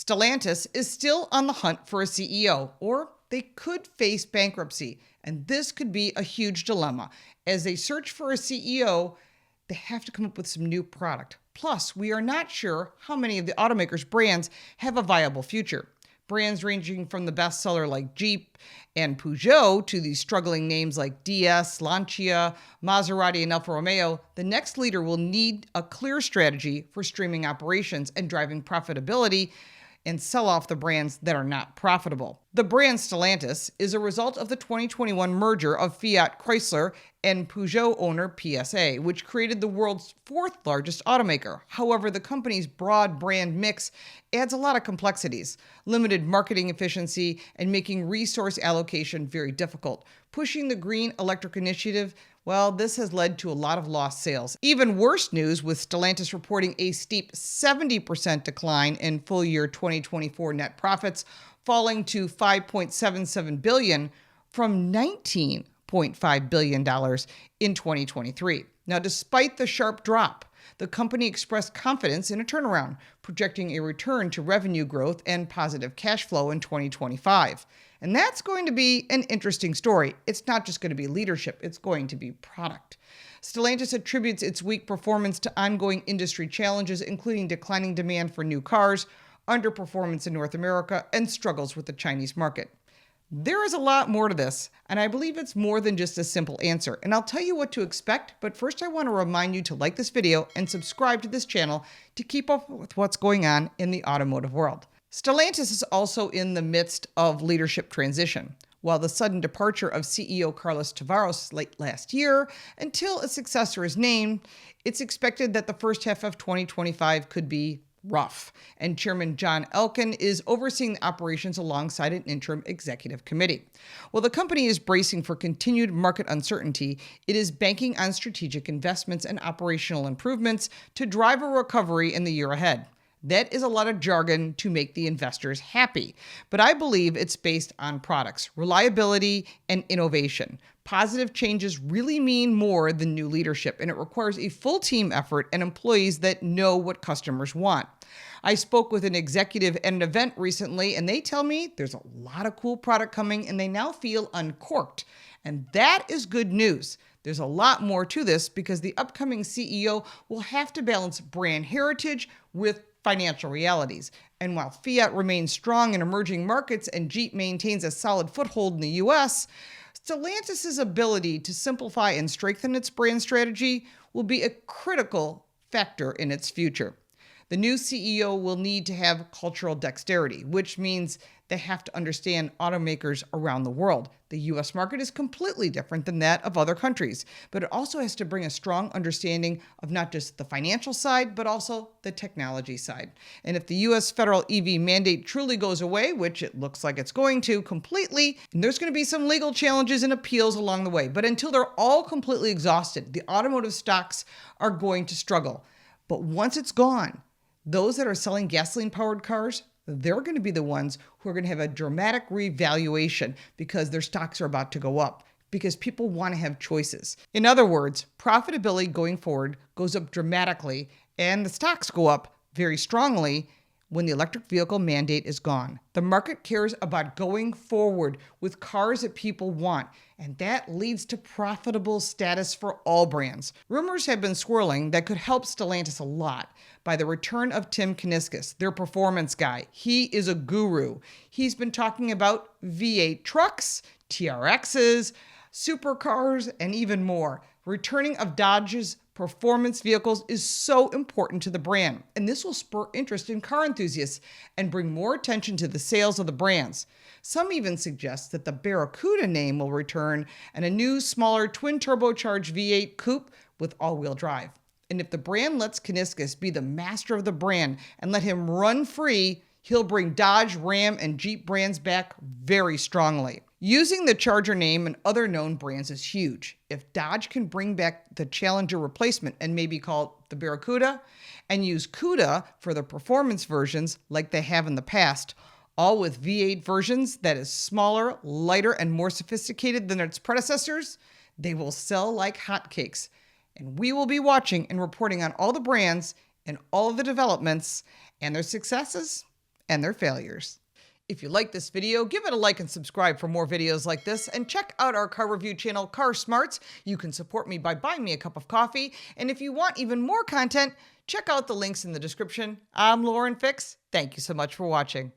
Stellantis is still on the hunt for a CEO, or they could face bankruptcy. And this could be a huge dilemma. As they search for a CEO, they have to come up with some new product. Plus, we are not sure how many of the automakers' brands have a viable future. Brands ranging from the bestseller like Jeep and Peugeot to the struggling names like DS, Lancia, Maserati, and Alfa Romeo, the next leader will need a clear strategy for streaming operations and driving profitability and sell off the brands that are not profitable. The brand Stellantis is a result of the 2021 merger of Fiat Chrysler and Peugeot owner PSA, which created the world's fourth largest automaker. However, the company's broad brand mix adds a lot of complexities, limited marketing efficiency, and making resource allocation very difficult. Pushing the green electric initiative, well, this has led to a lot of lost sales. Even worse news, with Stellantis reporting a steep 70% decline in full year 2024 net profits, falling to $5.77 billion from $19.5 billion in 2023. Now, despite the sharp drop, the company expressed confidence in a turnaround, projecting a return to revenue growth and positive cash flow in 2025. And that's going to be an interesting story. It's not just going to be leadership, it's going to be product. Stellantis attributes its weak performance to ongoing industry challenges, including declining demand for new cars, underperformance in North America, and struggles with the Chinese market. There is a lot more to this, and I believe it's more than just a simple answer. And I'll tell you what to expect, but first I want to remind you to like this video and subscribe to this channel to keep up with what's going on in the automotive world. Stellantis is also in the midst of leadership transition. While the sudden departure of CEO Carlos Tavares late last year until a successor is named, it's expected that the first half of 2025 could be rough, and Chairman John Elkann is overseeing the operations alongside an interim executive committee. While the company is bracing for continued market uncertainty, it is banking on strategic investments and operational improvements to drive a recovery in the year ahead. That is a lot of jargon to make the investors happy, but I believe it's based on products, reliability, and innovation. Positive changes really mean more than new leadership, and it requires a full team effort and employees that know what customers want. I spoke with an executive at an event recently, and they tell me there's a lot of cool product coming, and they now feel uncorked. And that is good news. There's a lot more to this because the upcoming CEO will have to balance brand heritage with financial realities. And while Fiat remains strong in emerging markets and Jeep maintains a solid foothold in the US, Stellantis' ability to simplify and strengthen its brand strategy will be a critical factor in its future. The new CEO will need to have cultural dexterity, which means they have to understand automakers around the world. The US market is completely different than that of other countries, but it also has to bring a strong understanding of not just the financial side, but also the technology side. And if the US federal EV mandate truly goes away, which it looks like it's going to completely, and there's going to be some legal challenges and appeals along the way. But until they're all completely exhausted, the automotive stocks are going to struggle. But once it's gone, those that are selling gasoline-powered cars, they're going to be the ones who are going to have a dramatic revaluation because their stocks are about to go up, because people want to have choices. In other words, profitability going forward goes up dramatically, and the stocks go up very strongly when the electric vehicle mandate is gone. The market cares about going forward with cars that people want, and that leads to profitable status for all brands. Rumors have been swirling that could help Stellantis a lot by the return of Tim Kuniskis, their performance guy. He is a guru. He's been talking about V8 trucks, TRXs, supercars, and even more. Returning of Dodge's performance vehicles is so important to the brand, and this will spur interest in car enthusiasts and bring more attention to the sales of the brands. Some even suggest that the Barracuda name will return and a new, smaller, twin-turbocharged V8 coupe with all-wheel drive. And if the brand lets Kuniskis be the master of the brand and let him run free, he'll bring Dodge, Ram, and Jeep brands back very strongly. Using the Charger name and other known brands is huge. If Dodge can bring back the Challenger replacement and maybe call it the Barracuda, and use CUDA for the performance versions like they have in the past, all with V8 versions that is smaller, lighter, and more sophisticated than its predecessors, they will sell like hotcakes. And we will be watching and reporting on all the brands and all of the developments and their successes and their failures. If you like this video, give it a like and subscribe for more videos like this, and check out our car review channel, Car Smarts. You can support me by buying me a cup of coffee, and if you want even more content, check out the links in the description. I'm Lauren Fix. Thank you so much for watching.